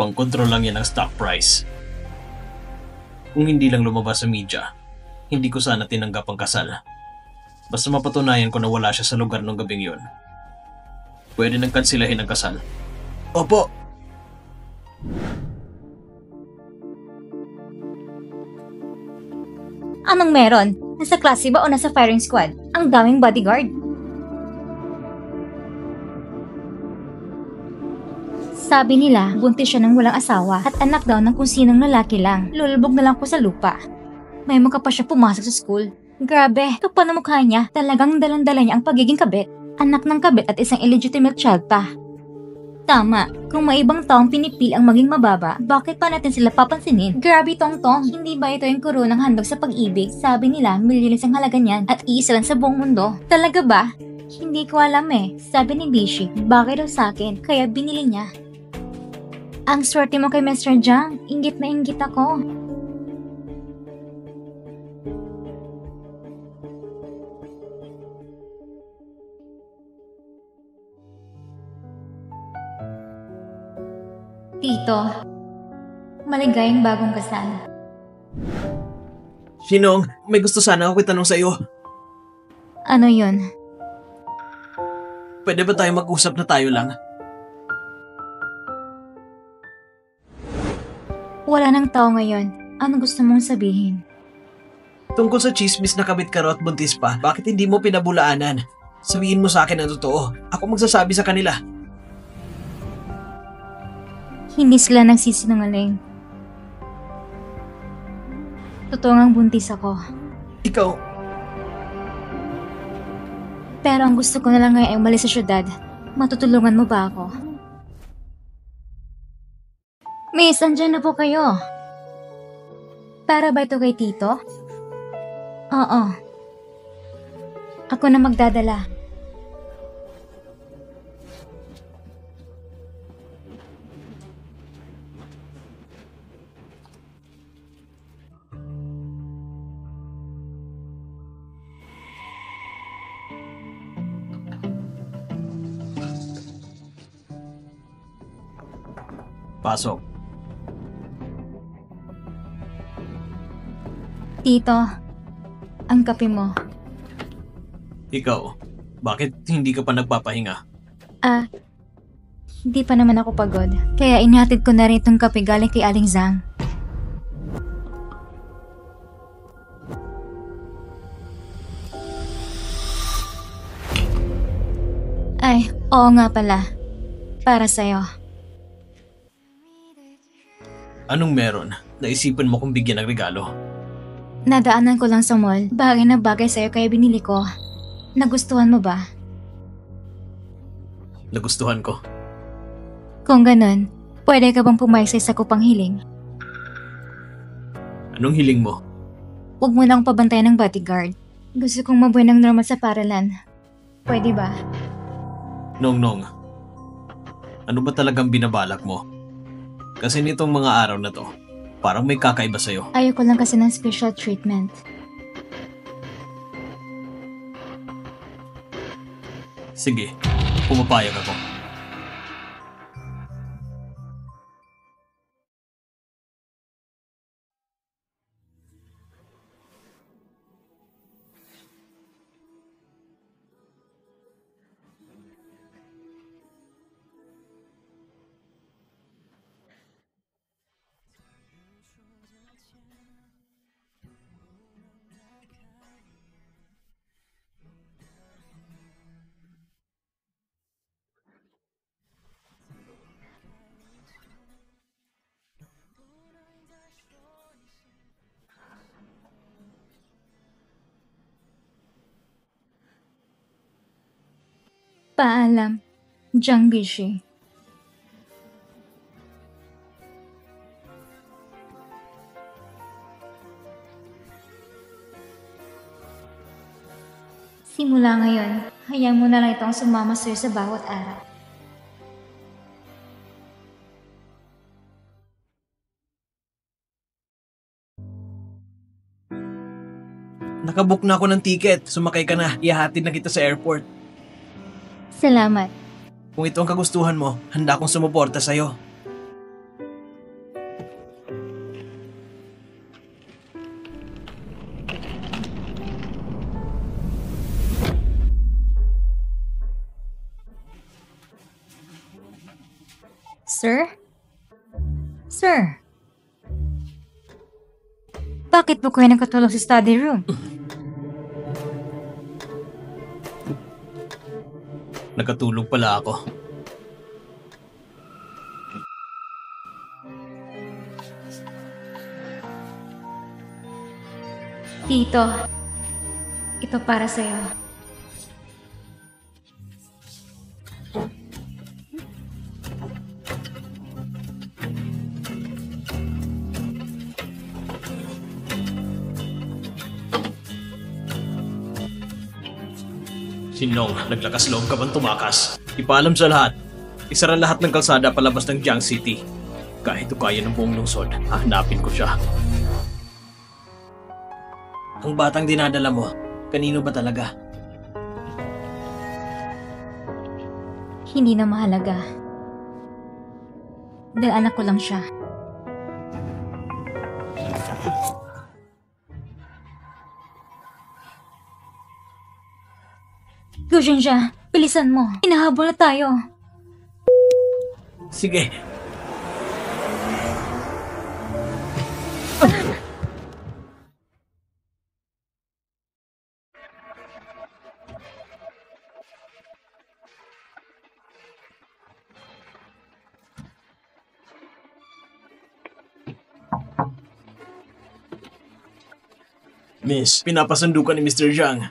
Pangkontrol lang yan ng stock price. Kung hindi lang lumabas sa media, hindi ko sana tinanggap ang kasal. Basta mapatunayan ko na wala siya sa lugar ng gabing yun. Pwede nang kansilahin ang kasal. Opo. Anong meron? Nasa klase ba o nasa firing squad? Ang daming bodyguard. Sabi nila, buntis siya ng walang asawa at anak daw ng kung sinong lalaki lang. Lulubog na lang po sa lupa. May mukha pa siya pumasok sa school. Grabe, kapal na mukha niya. Talagang dalang-dala niya ang pagiging kabit. Anak ng kabit at isang illegitimate child pa. Tama, kung may ibang taong pinipili ang maging mababa, bakit pa natin sila papansinin? Grabe tong-tong, hindi ba ito yung koronang handog sa pag-ibig? Sabi nila, milyones ang halaga niyan at iisa lang sa buong mundo. Talaga ba? Hindi ko alam eh. Sabi ni Bishi, bakit daw sa akin, kaya binili niya. Ang swerte mo kay Mr. Jang, inggit na inggit ako. Tito, maligayang bagong kasal. Shinong, may gusto sana ako itanong sa'yo. Ano yun? Pwede ba tayo mag-usap na tayo lang? Wala nang tao ngayon. Ano gusto mong sabihin? Tungkol sa chismis na kabit ka raw at buntis pa, bakit hindi mo pinabulaanan? Sabihin mo sa akin ang totoo. Ako magsasabi sa kanila. Hindi sila nagsisinungaling. Totoo ngang buntis ako. Ikaw, Pero ang gusto ko na lang ngayon ay umalis sa syudad. Matutulungan mo ba ako? Miss, andyan na po kayo. Para ba ito kay Tito? Oo. Ako na magdadala. Pasok. Tito, ang kape mo. Ikaw, bakit hindi ka pa nagpapahinga? Hindi pa naman ako pagod. Kaya inhatid ko na rin itong kape galing kay Aling Zhang. Ay, oo nga pala. Para sa'yo. Anong meron? Naisipan mo kong bigyan ng regalo? Nadaanan ko lang sa mall. Bagay na bagay sa'yo kaya binili ko. Nagustuhan mo ba? Nagustuhan ko. Kung ganun, pwede ka bang pumayag sa isa ko pang hiling? Anong hiling mo? Huwag mo nang pabantayan ng bodyguard. Gusto kong mabuhay ng normal sa paralan. Pwede ba? Nong, ano ba talagang binabalak mo? Kasi nitong mga araw na to, parang may kakaiba sa'yo. Ayoko lang kasi ng special treatment. Sige, pumapayag ako. Paalam, Jiang Bishi. Simula ngayon, hayaan mo na lang itong sumama sa'yo sa bawat araw. nakabook na ako ng ticket. Sumakay ka na. Ihahatid na kita sa airport. Salamat. Kung ito ang kagustuhan mo, handa akong sumuporta sa'yo. Sir. Bakit po kayo nakatulog sa study room? Nakatulog pala ako. Tito, ito para sa'yo. Sinong, naglakas loob ka bang tumakas? Ipaalam sa lahat. Isara lahat ng kalsada palabas ng Jiang City. Kahit kaya ng buong lungsod, hahanapin ko siya. Ang batang dinadala mo, kanino ba talaga? Hindi na mahalaga. Dahil anak ko lang siya. Gushin siya, bilisan mo. Hinahabol na tayo. Sige. Miss, pinapasundukan ni Mr. Zhang.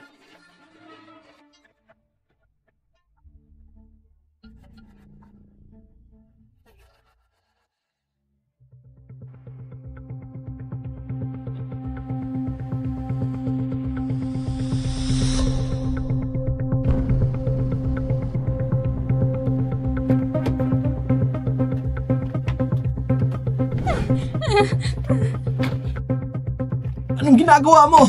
Anong ginagawa mo?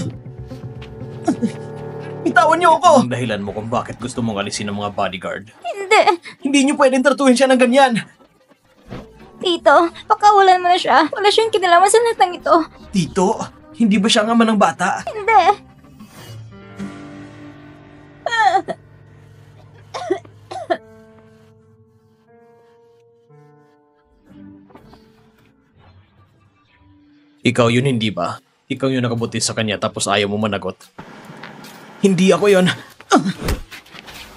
Bitawan niyo ako! Ang dahilan mo kung bakit gusto mong alisin ng mga bodyguard. Hindi! Hindi niyo pwedeng tratuhin siya ng ganyan! Tito, pakawalan mo na siya. Wala siyang kinalaman sa lahat ng ito. Tito, hindi ba siya ang ama ng bata? Hindi! Ikaw yun, hindi ba? Ikaw yung nakabuti sa kanya tapos ayaw mo managot. Hindi ako yon.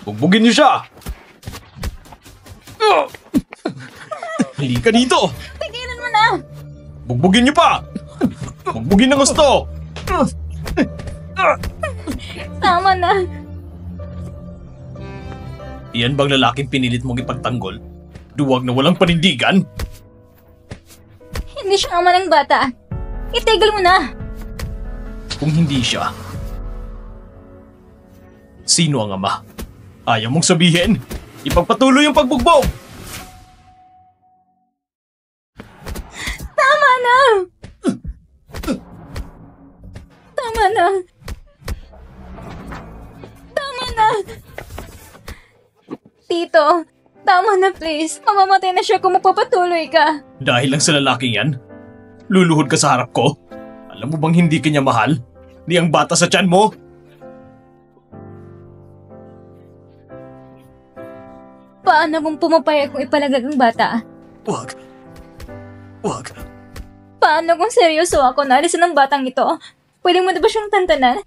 Bugbugin niyo siya! Halika dito! Tigilan mo na! Bugbugin niyo pa! Bugbugin ng gusto! Tama na. Iyan bang lalaking pinilit mong ipagtanggol? Duwag na walang panindigan? Hindi siya ama ng bata. Itigil mo na. Kung hindi siya, sino ang ama? Ayaw mong sabihin? Ipagpatuloy yung pagbugbog! Tama na! Tama na! Tama na! Tito, tama na please. Mamamatay na siya kung magpapatuloy ka. Dahil lang sa lalaking yan, luluhod ka sa harap ko? Alam mo bang hindi kanya mahal? Ni ang bata sa tiyan mo? Paano kung pumapayag kung ipalagag ang bata? Wag. Wag. Paano kung seryoso ako na alisin ng batang ito? Pwede mo na ba siyang tantanan?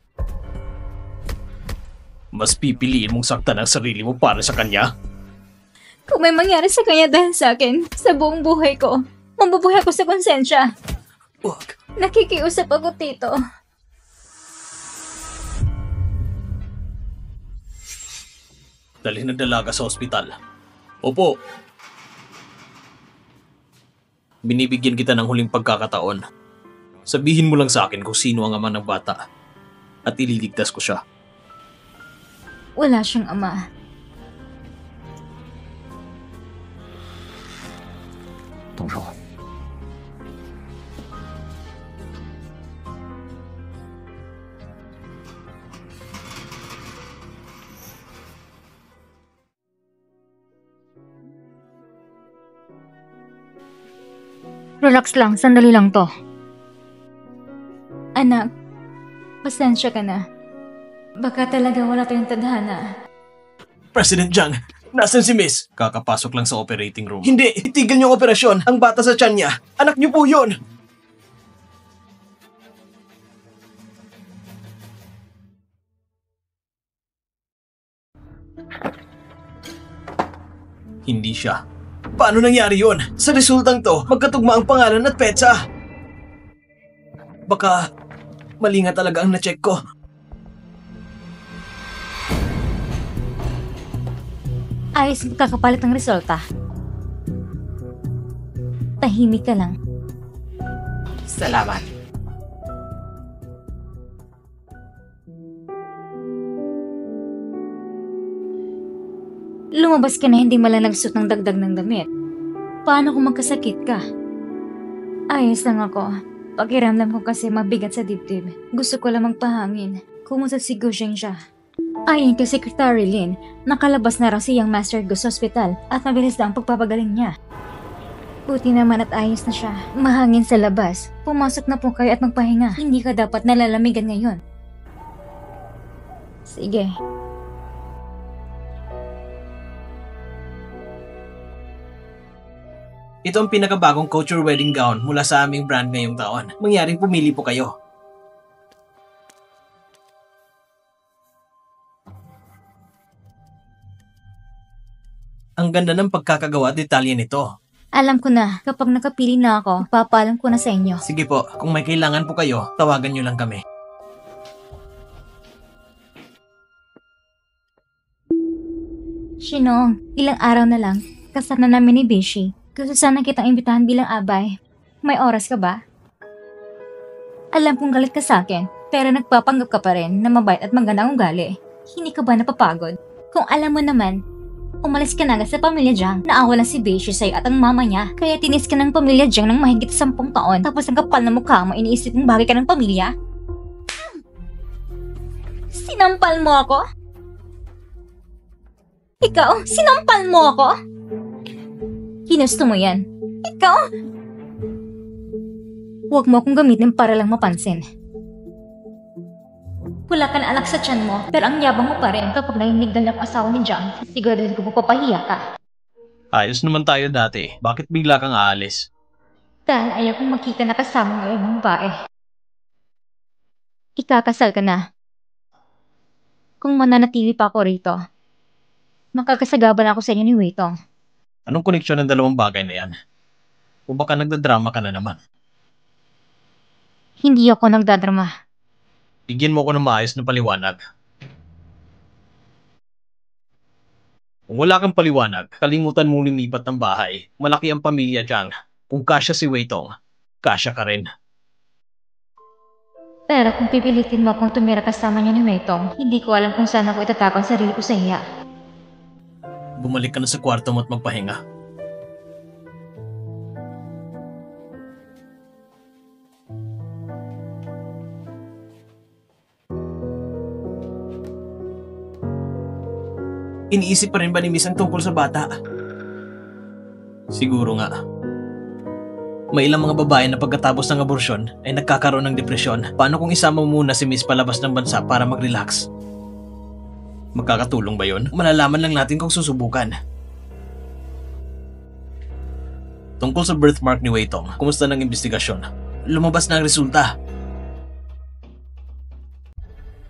Mas pipiliin mong saktan ang sarili mo para sa kanya? Kung may mangyari sa kanya dahil sa akin, sa buong buhay ko, mabubuhay ako sa konsensya. Wag. Nakikiusap ako, Tito. Dalhin ng dalaga sa ospital. Opo. Binibigyan kita ng huling pagkakataon. Sabihin mo lang sa akin kung sino ang ama ng bata at ililigtas ko siya. Wala siyang ama. Relax lang, sandali lang to. Anak, pasensya ka na. Baka talaga wala tayong tadhana. President Zhang, Nasaan si Miss? Kakapasok lang sa operating room. Hindi, itigil niyo ang operasyon. Ang bata sa tiyan niya. Anak niyo po yun. Hindi siya. Paano nangyari yun? Sa resultang to, magkatugma ang pangalan at petsa. Baka mali nga talaga ang na-check ko. Ayos magkakapalit ng resulta. Tahimik ka lang. Salamat. Lumabas ka na hindi malalagsuot ng dagdag ng damit. Paano kung magkasakit ka? Ayos lang ako. Pakiramdam ko kasi mabigat sa dibdib. Gusto ko lang magpahangin. Kumusta si Gusheng siya? Ayon kay Secretary Lin, nakalabas na raw siyang Master Gus sa ospital at mabilis lang ang pagpapagaling niya. Buti naman at ayos na siya. Mahangin sa labas. Pumasok na po kayo at magpahinga. Hindi ka dapat nalalamigan ngayon. Sige. Ito ang pinakabagong couture wedding gown mula sa aming brand ngayong taon. Mangyaring pumili po kayo. Ang ganda ng pagkakagawa at detalye nito. Alam ko na, kapag nakapili na ako, papaalam ko na sa inyo. Sige po, kung may kailangan po kayo, tawagan nyo lang kami. Shinong, ilang araw na lang, kasal na namin ni Bishi. Gusto sana kitang imbitahan bilang abay. May oras ka ba? Alam kong galit ka sa akin, pero nagpapanggap ka pa rin na mabait at maganda ang ugali. Hindi ka ba napapagod? Kung alam mo naman, umalis ka na agad sa pamilya Jiang. Naawalan si Bishi sa'yo at ang mama niya, kaya tinis ka ng pamilya Jiang ng mahigit 10 taon. Tapos ang kapal na mukha mo, iniisip mong bagay ka ng pamilya? Sinampal mo ako? Ikaw, sinampal mo ako? Ginusto mo yan. Ikaw? Huwag mo akong gamitin para lang mapansin. Wala ka na anak sa tiyan mo, pero ang yabang mo pa rin kapag narinig na lang asawa ni Jiang. Siguraduhin ko papahiya ka. Ayos naman tayo dati. Bakit bigla kang aalis? Dahil ayaw kong makita na kasama ng ibang babae. Ikakasal ka na. Kung mananatili pa ako rito, makakasagaban ako sa inyo ni Weitong. Anong koneksyon ng dalawang bagay na yan? O baka nagdadrama ka na naman? Hindi ako nagdadrama. Bigyan mo ako ng maayos na paliwanag. Kung wala kang paliwanag, kalimutan mo lumipat ng bahay. Malaki ang pamilya Jiang. Kung kasya si Weitong, kasya ka rin. Pero kung pipilitin mo akong tumira kasama niya ni Weitong, hindi ko alam kung saan ako itatako ang sarili ko sa iya. Bumalik ka na sa kwarto mo at magpahinga. Iniisip pa rin ba ni Miss ang tungkol sa bata? Siguro nga. May ilang mga babae na pagkatapos ng aborsyon ay nagkakaroon ng depresyon. Paano kung isama mo muna si Miss palabas ng bansa para mag-relax? Magkakatulong ba yun? Malalaman lang natin kung susubukan. Tungkol sa birthmark ni Weitong, kumusta ng investigasyon? Lumabas na ang resulta.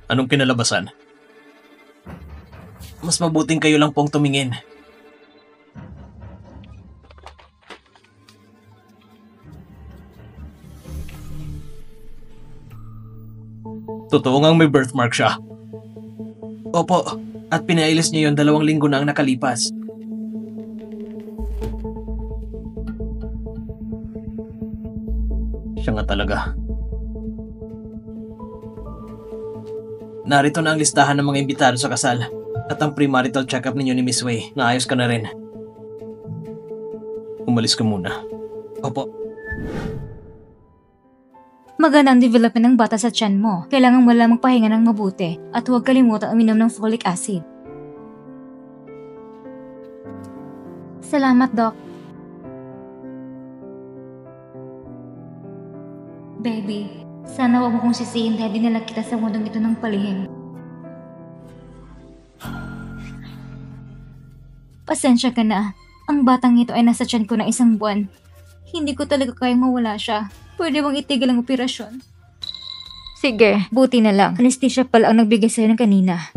Anong kinalabasan? Mas mabuting kayo lang pong tumingin. Totoo ngang may birthmark siya. Opo, at pinailis niya yon 2 linggo na ang nakalipas. Siya nga talaga. Narito na ang listahan ng mga imbitado sa kasal at ang premarital check-up ninyo ni Miss Wei. Naayos ka na rin. Umalis ka muna. Opo. Maganda ang development ng bata sa tiyan mo. Kailangan wala magpahinga ng mabuti at huwag kalimutan uminom ng folic acid. Salamat, Doc. Baby, sana huwag mo kong sisihin dahil dinala kita sa mundong ito ng palihim. Pasensya ka na. Ang batang ito ay nasa tiyan ko ng 1 buwan. Hindi ko talaga kayang mawala siya. Pwede bang itigil ang operasyon? Sige, buti na lang. Anesthesia pala ang nagbigay sa'yo ng kanina.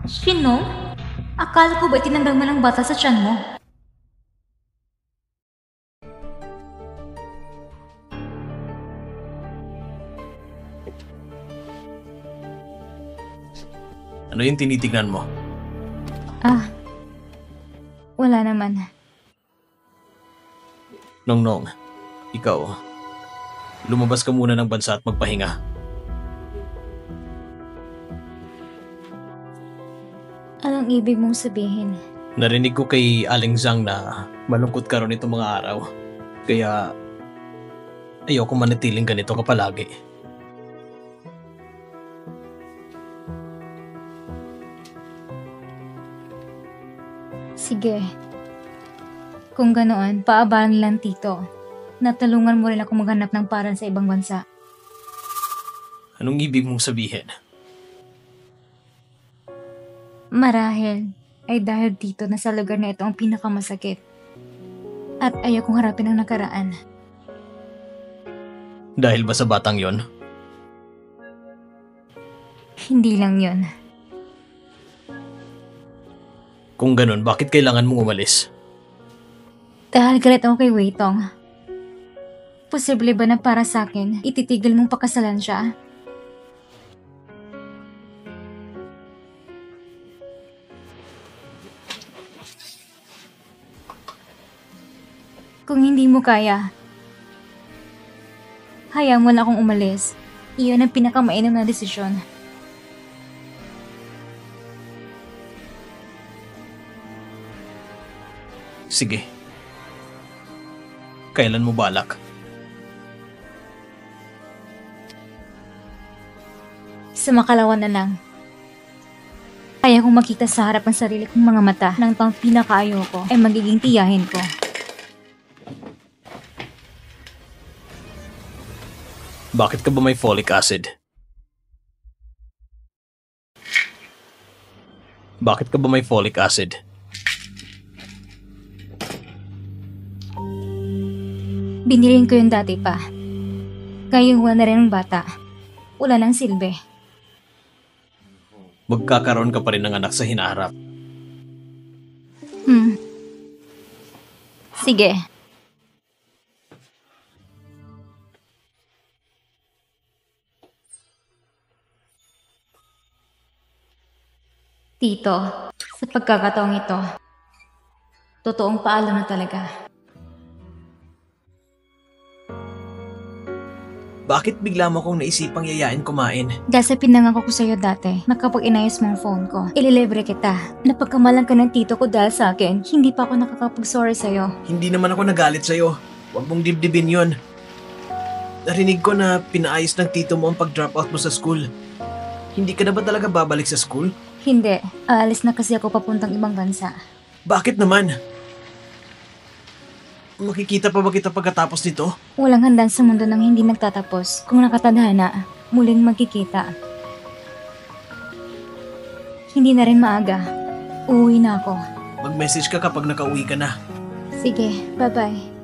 Sino? Akala ko ba tinanggal mo ng bata sa tiyan mo? Ano yung tinitignan mo? Wala naman. Nongnong, ikaw, lumabas ka muna ng bansa at magpahinga. Anong ibig mong sabihin? Narinig ko kay Aling Zhang na malungkot ka ron itong mga araw. Kaya ayoko manatiling ganito ka palagi. Sige. Kung ganoon, paabalan lang tito. Natulungan mo rin ako maghanap ng paran sa ibang bansa. Anong ibig mong sabihin? Marahil ay dahil dito na sa lugar na ito ang pinakamasakit. At ayaw kong harapin ang nakaraan. Dahil ba sa batang yon? Hindi lang yon. Kung ganun, bakit kailangan mong umalis? Dahil galit ako kay Wei Tong. Posible ba na para sa akin, ititigil mong pakasalan siya? Kung hindi mo kaya, hayaan mo na akong umalis. Iyon ang pinakamainam na desisyon. Sige. Kailan mo balak? Sa makalawan na lang. Kaya kong makita sa harap ang sarili kong mga mata ng taong pinakaayaw ko ay magiging tiyahin ko. Bakit ka ba may folic acid? Bakit ka ba may folic acid? Binilin ko yun dati pa. Ngayon wala na rin ang bata. Wala nang silbi. Magkakaroon ka pa rin ng anak sa hinaharap. Sige. Tito, sa pagkakataong ito, totoong paalam na talaga. Bakit bigla mo akong naisipang yayain kumain? Dahil sa pinangako ko sa'yo dati, na kapag inayos mo ang phone ko, ililibre kita. Napagkamalan ka ng tito ko dahil sa akin, hindi pa ako nakakapag-sorry sa'yo. Hindi naman ako nagalit sa'yo. Huwag mong dibdibin yon. Narinig ko na pinaayos ng tito mo ang pag-drop out mo sa school. Hindi ka na ba talaga babalik sa school? Hindi, aalis na kasi ako papuntang ibang bansa. Bakit naman? Makikita pa ba kita pagkatapos nito? Walang handa sa mundo nang hindi nagtatapos. Kung nakatadhana, muling magkikita. Hindi na rin maaga. Uuwi na ako. Mag-message ka kapag nakauwi ka na. Sige, bye-bye.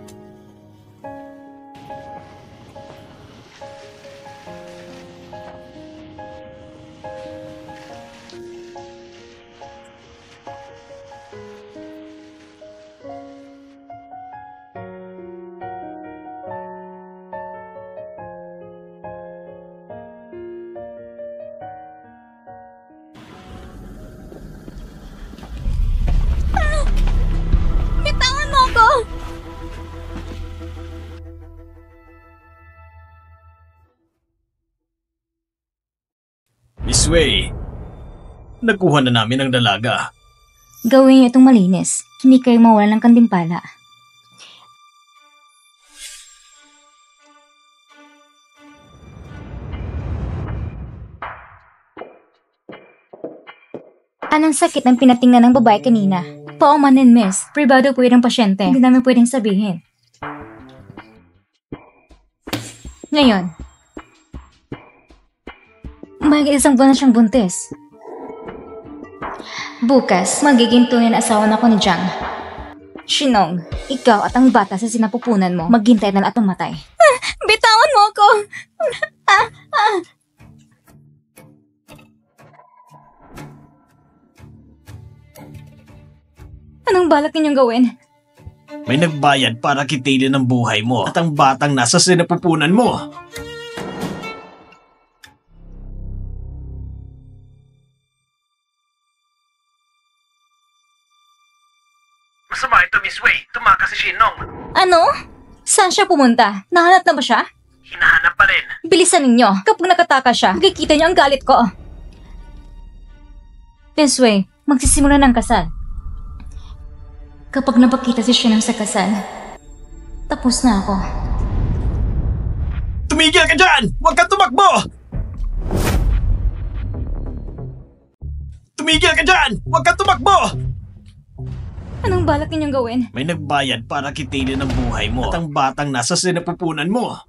Bitawan mo ako! Miss Wei, nakuha na namin ang dalaga. Gawin niyo itong malinis. Hindi kayo mawalan ng kandimpala. Anong sakit ang pinatingnan ng babae kanina? Paumanin, miss. Privado po yun ang pasyente. Hindi namin pwedeng sabihin. Ngayon, mahigit isang buwan na siyang buntis. Bukas, magiging tunay na asawa na ako ni Jiang. Shinong, ikaw at ang bata sa sinapupunan mo, maghintay na lang at mamatay. Bitawan mo ako! Anong balak ninyong gawin? May nagbayad para kitilin ang buhay mo at ang batang nasa sinapupunan mo. Masama ito, Miss Wei. Tumakas si Shinong. Ano? Saan siya pumunta? Nahanap na ba siya? Hinahanap pa rin. Bilisan ninyo. Kapag nakatakas siya, makikita niyo ang galit ko. This way, magsisimula ng kasal. Kapag napakita si Shinong sa kasal, tapos na ako. Tumigil ka dyan! Huwag kang tumakbo! Tumigil ka dyan! Huwag kang tumakbo! Anong balak ninyong gawin? May nagbayad para kitilin ang buhay mo at ang batang nasa sinapupunan mo.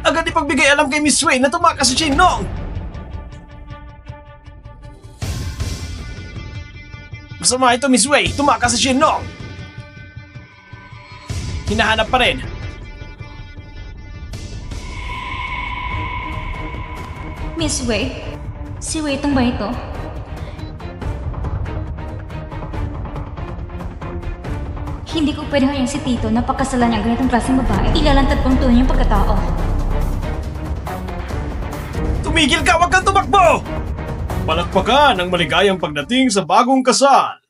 Agad ipagbigay alam kay Miss Wei na tumakas si Shinong! Masama ito, Miss Wei! Tumakas si Shinong! Hinahanap pa rin. Miss Wei? Si Wei itong ba ito? Hindi ko pwede hayaan si Tito na pakasalan niya ang ganitong klaseng babae. Ilalantad pang tunay yung pagkatao. Tumigil ka! Huwag kang tumakbo! Palakpakan ang maligayang pagdating sa bagong kasal!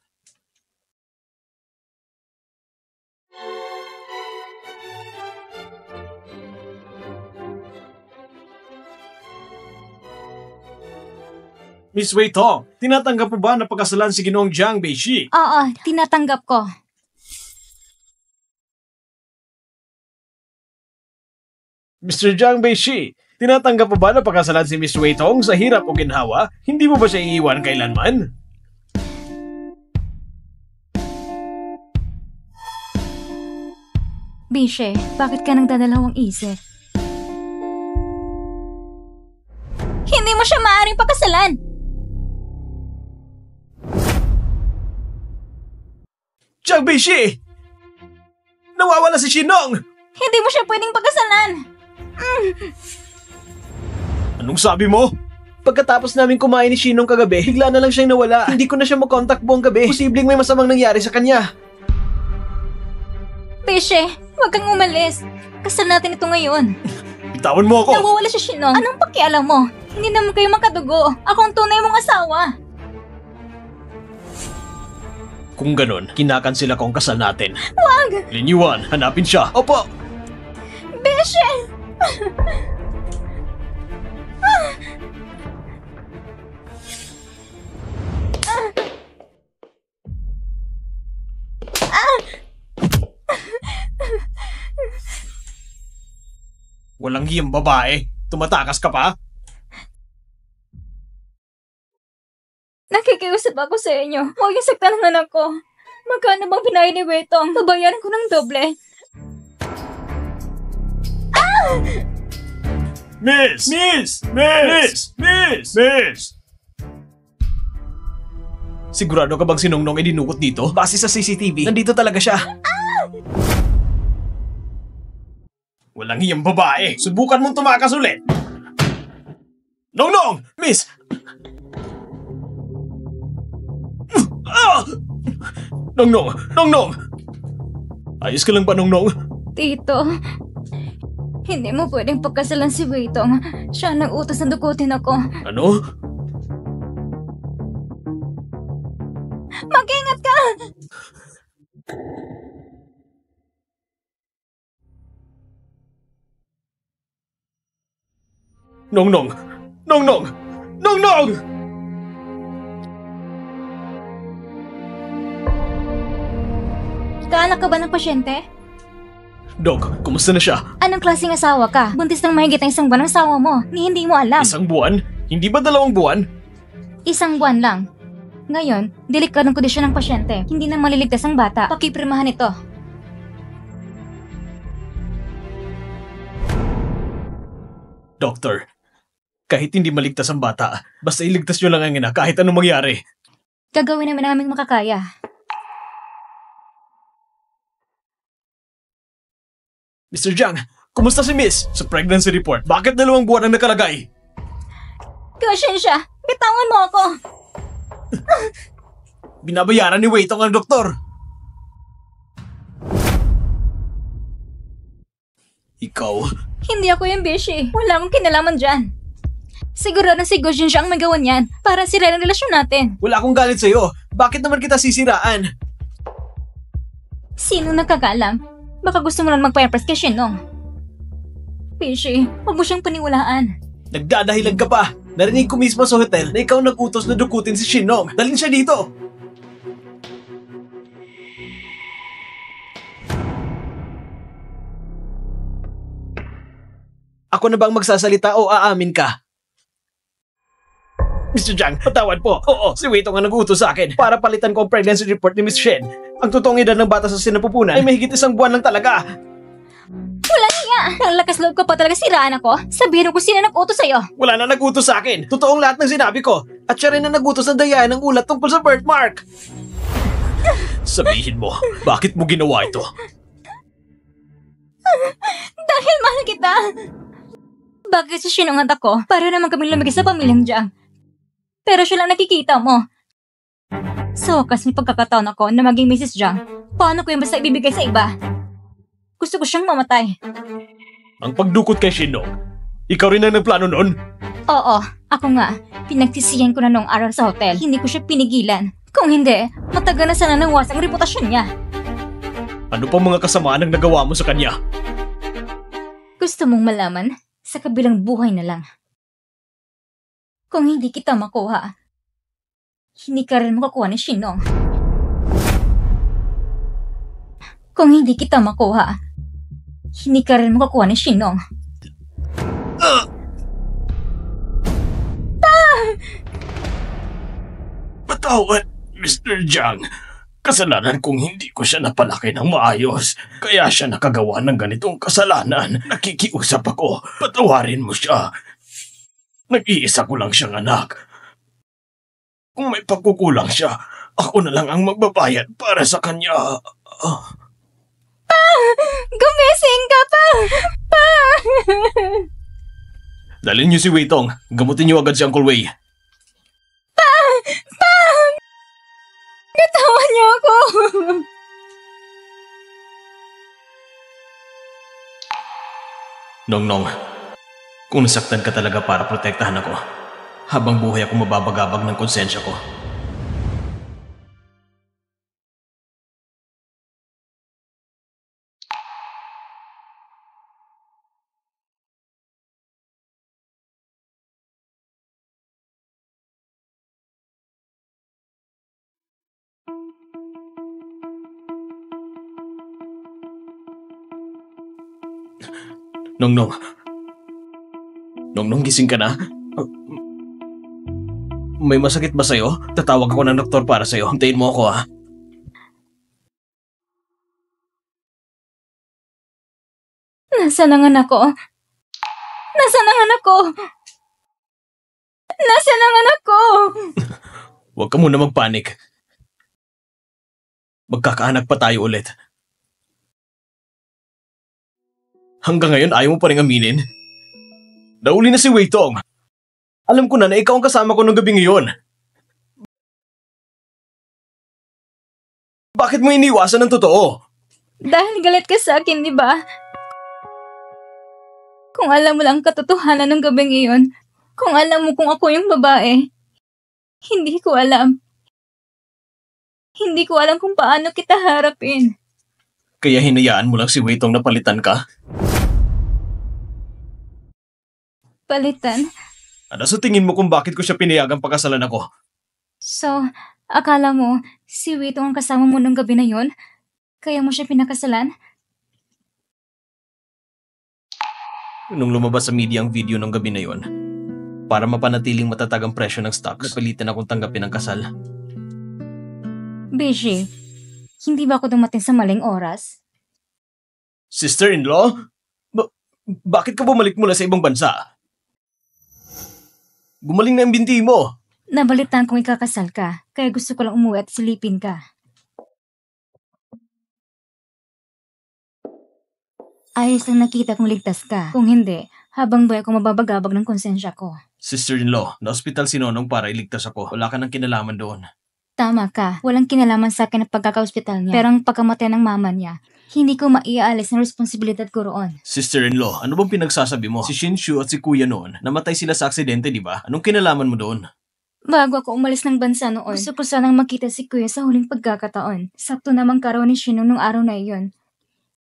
Miss Wei Tong, tinatanggap mo ba na pagkasalan si Ginoong Jiang Beishi? Oo, tinatanggap ko. Mr. Jiang Beishi, tinatanggap mo ba na pagkasalan si Miss Wei Tong sa hirap o ginhawa? Hindi mo ba siya iiwan kailanman? Bishe, bakit ka nagdadalawang isip? Hindi mo siya maaaring pakasalan! Jiang Beishi! Nawawala si Shinong! Hindi mo siya pwedeng pakasalan! Anong sabi mo? Pagkatapos namin kumain ni Shinong kagabi, bigla na lang siyang nawala. Hindi ko na siya makontak buong gabi. Posibleng may masamang nangyari sa kanya. Bishe, huwag kang umalis. Kasal natin ito ngayon. Bitawan mo ako! Nawawala si Shinong. Anong pakialam mo? Hindi naman kayo makadugo. Ako ang tunay mong asawa. Kung ganon, kinakansela ko ang kasal natin. Wag! Lin Yuan, hanapin siya. Opo! Bishe! Walang hiyang babae. Tumatakas ka pa? Nakikiusap ako sa inyo. Huwag yung saktan ng anak ko. Magkano bang pinay ni Wetong? Babayaran ko ng doble. Miss! Miss! Miss! Miss! Miss! Sigurado ka bang si Nongnong ay dinukot dito? Base sa CCTV, nandito talaga siya. Walang hiyang babae. Subukan mong tumakas ulit. Nongnong! Miss! Nongnong! Nongnong! Ayos ka lang ba, Nongnong? Tito, hindi mo pwedeng pagkasalan si Wetong. Siya ang nag-utos na dukutin ako. Ano? Mag-ingat ka! Nongnong! Nongnong! Nongnong! Kaanak ka ba ng pasyente? Dog, kumusta na siya? Anong klaseng asawa ka? Buntis ng mahigit ng 1 buwan ang asawa mo, ni hindi mo alam. 1 buwan? Hindi ba 2 buwan? 1 buwan lang. Ngayon, delikadong kondisyon ng pasyente. Hindi na maliligtas ang bata. Pakipirmahan ito. Doctor, kahit hindi maligtas ang bata, basta iligtas nyo lang ang ina kahit anong mangyari. Gagawin namin ang aming makakaya. Mr. Jiang, kumusta si Miss? Sa pregnancy report, bakit 2 buwan ang nakalagay? Pasensya, bitawan mo ako. Binabayaran ni Weitong ang doktor. Ikaw, Hindi ako yung bishi. Wala akong kinalaman dyan. Siguro na si Gojin siya ang may gawa niyan para sira ang relasyon natin. wala akong galit sa'yo. Bakit naman kita sisiraan? Sino nakakaalam? Baka gusto mo lang magpa-impress kay Shinong. Bishi, huwag mo siyang paniwalaan. Nagdadahilan ka pa. Narinig ko mismo sa hotel na ikaw nag-utos na dukutin si Shinong. Dalhin siya dito. Ako na bang magsasalita o aamin ka? Mr. Jiang, patawad po. Oo, si Weitong ang nag-utos sa akin para palitan ko ang pregnancy report ni Miss Shen. Ang totoong edad ng bata sa sinapupunan ay mahigit 1 buwan lang talaga. Wala niya! Ang lakas loob ko pa talaga siraan ako. Sabihin mo kung sino nag-utos sa'yo. Wala na nag-utos sa akin. Totoong lahat ng sinabi ko. At siya rin na nag-utos na dayain ng ulat tungkol sa birthmark. Sabihin mo, bakit mo ginawa ito? Dahil mahal kita. Bakit si Shinong at ako? Para naman kaming lumigay sa pamilyang Jiang. Pero siya lang nakikita mo. Sa wakas may pagkakataon ako na maging Mrs. Jiang. Paano ko yung basta ibibigay sa iba? Gusto ko siyang mamatay. Ang pagdukot kay Shinong, ikaw rin ang nagplano noon? Oo, ako nga. Pinagsisiyan ko na noong araw sa hotel. Hindi ko siya pinigilan. Kung hindi, matagal na sana nawas ang reputasyon niya. Ano pa mga kasamaan ang nagawa mo sa kanya? Gusto mong malaman? Sa kabilang buhay na lang. Kung hindi kita makuha, hindi ka rin makakuha ni Shinong. Kung hindi kita makuha, hindi ka rin makakuha ni Shinong. Patawad, Mr. Jiang. Kasalanan kung hindi ko siya napalaki ng maayos. Kaya siya nakagawa ng ganitong kasalanan. Nakikiusap ako. Patawarin mo siya. Nag-iisa ko lang siyang anak. Kung may pagkukulang siya, ako na lang ang magbabayad para sa kanya. Gumising ka pa! Pa! Dalhin niyo si Weitong. Gamutin niyo agad si Uncle Wei. Bitawan niyo ako! Nong, kung nasaktan ka talaga para protektahan ako, habang buhay ako mababagabag ng konsensya ko. Nong, gising ka na? May masakit ba sa'yo? Tatawag ako ng doktor para sa'yo. Hintayin mo ako, ha? Nasaan ang anak ko? Nasaan ang anak ko? Nasaan ang anak ko? Huwag ka muna magpanik. Magkakaanak pa tayo ulit. Hanggang ngayon ayaw mo pa rin aminin? Nauli na si Weitong. Alam ko na ikaw ang kasama ko nung gabi ngayon. Bakit mo iniwasan ng totoo? Dahil galit ka sa akin, di ba? Kung alam mo lang katotohanan ng gabi ngayon, kung alam mo kung ako yung babae, hindi ko alam. Hindi ko alam kung paano kita harapin. Kaya hinayaan mo lang si Weitong na palitan ka? Palitan? Ano sa tingin mo kung bakit ko siya pinayagang pakasalan ako? So, akala mo, si Witong ang kasama mo nung gabi na yon? Kaya mo siya pinakasalan? Nung lumabas sa media ang video ng gabi na yon, para mapanatiling matatag ang presyo ng stocks, napilitan akong tanggapin ang kasal. Beshi, hindi ba ako dumating sa maling oras? Sister-in-law? Bakit ka bumalik mula sa ibang bansa? Gumaling na ang binti mo. Nabalitaan kong ikakasal ka, kaya gusto ko lang umuwi at silipin ka. Ayos lang nakita kong ligtas ka. Kung hindi, habang buhay ko mababagabag ng konsensya ko. Sister-in-law, na-hospital si Nonong para iligtas ako. Wala ka nang kinalaman doon. Tama ka, walang kinalaman sa akin ang pagkaka-hospital niya. Pero ang pagkamatay ng mama niya, hindi ko maiaalis ng responsibilidad ko roon. Sister-in-law, ano bang pinagsasabi mo? Si Shinshu at si Kuya noon, namatay sila sa aksidente, di ba? Anong kinalaman mo doon? Bago ako umalis ng bansa noon, gusto ko sanang makita si Kuya sa huling pagkakataon. Sakto namang karoon ni Shino nung araw na iyon.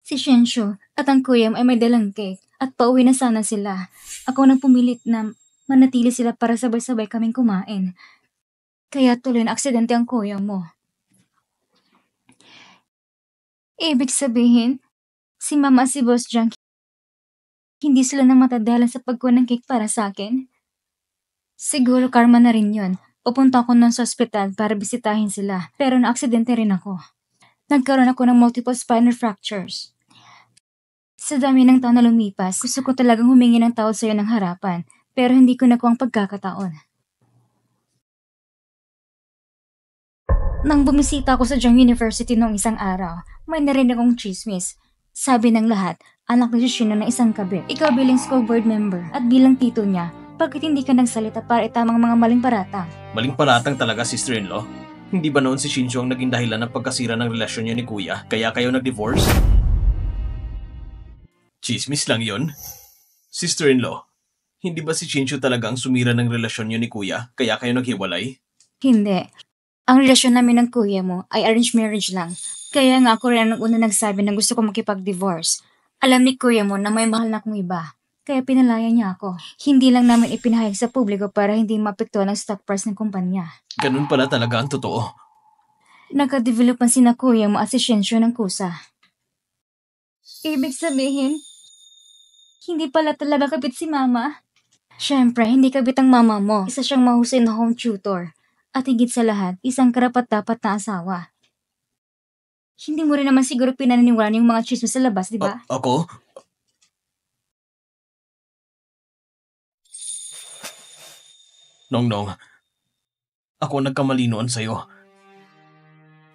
Si Shinshu at ang Kuya ay may dalang cake at pauwi na sana sila. Ako nang pumilit na manatili sila para sabay-sabay kaming kumain. Kaya tuloy na aksidente ang Kuya mo. Ibig sabihin, si Mama at si Boss Jang, hindi sila namatadalan sa pagkuha ng cake para sa akin? Siguro karma na rin yun. Pupunta ako nun sa ospital para bisitahin sila, pero na-aksidente rin ako. Nagkaroon ako ng multiple spinal fractures. Sa dami ng taon na lumipas, gusto ko talagang humingi ng tawad sa'yo ng harapan, pero hindi ko nakuha ang pagkakataon. Nang bumisita ako sa Jang University noong isang araw, may narinig akong chismis. Sabi ng lahat, anak ni Shino ng isang kabit. Ikaw bilang school board member at bilang tito niya, bakit hindi ka nagsalita para itamang mga maling paratang? Maling paratang talaga, sister-in-law. Hindi ba noon si Shinshu ang naging dahilan ng pagkasira ng relasyon niyo ni Kuya, kaya kayo nag-divorce? Chismis lang yon. Sister-in-law, hindi ba si Shinshu talaga ang sumira ng relasyon niyo ni Kuya, kaya kayo naghiwalay? Hindi. Ang relasyon namin ng kuya mo ay arranged marriage lang. Kaya nga ako rin ang una nagsabi na gusto ko makipag-divorce. Alam ni kuya mo na may mahal na akong iba. Kaya pinalaya niya ako. Hindi lang namin ipinahayag sa publiko para hindi mapektuhan ang stock price ng kumpanya. Ganun pala talaga ang totoo. Nagka-developan sina kuya mo at si Shinshu ng kusa. Ibig sabihin, hindi pala talaga kabit si mama? Siyempre, hindi kabit ang mama mo. Isa siyang mahusay na home tutor. At higit sa lahat, isang karapat-dapat na asawa. Hindi mo rin naman siguro pinaniniwalaan yung mga chismis sa labas, di ba? Ako? Nongnong, ako nagkamali noon sa'yo.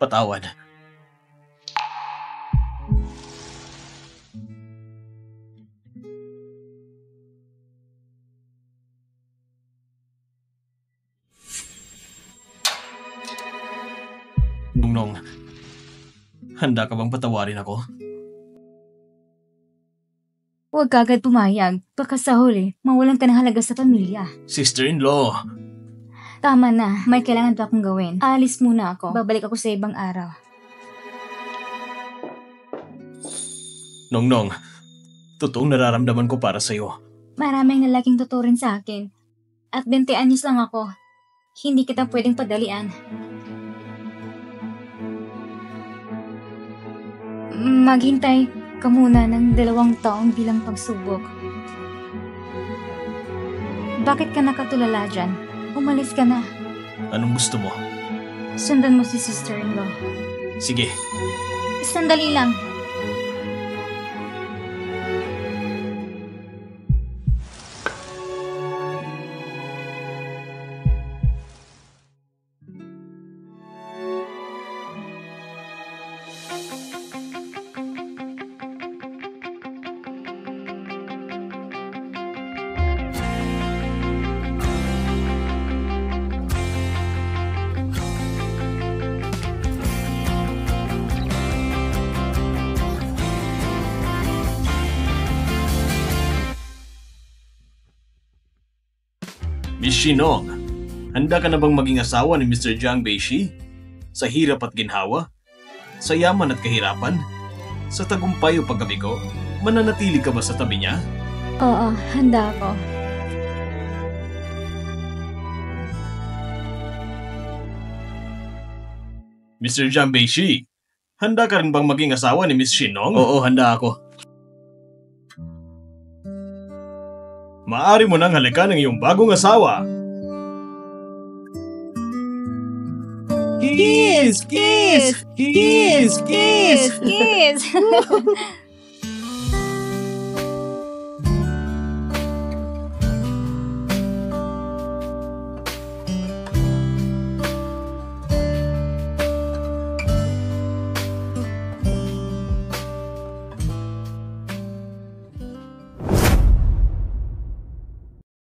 Patawad. Nongnong, handa ka bang patawarin ako? Huwag ka agad pumayag. Baka sa huli, mawalan ka ng halaga sa pamilya. Sister-in-law, Tama na, may kailangan pa akong gawin. Aalis muna ako. Babalik ako sa ibang araw. Nongnong, totoong nararamdaman ko para sa'yo. Maraming lalaking totoo rin sa akin. At 20 anyos lang ako. Hindi kita pwedeng padalian. Maghintay ka muna ng 2 taong bilang pagsubok. Bakit ka nakatulala dyan? Umalis ka na. Anong gusto mo? Sundan mo si sister-in-law. Sige. Sandali lang. Miss Shinong, handa ka na bang maging asawa ni Mr. Jiang Beishi? Sa hirap at ginhawa? Sa yaman at kahirapan? Sa tagumpay o pagkabigo? Mananatili ka ba sa tabi niya? Oo, handa ako. Mr. Jiang Beishi, handa ka rin bang maging asawa ni Miss Shinong? Oo, handa ako. Maaari mo nang halikan ng iyong bagong asawa. Kiss! Kiss! Kiss! Kiss! Kiss!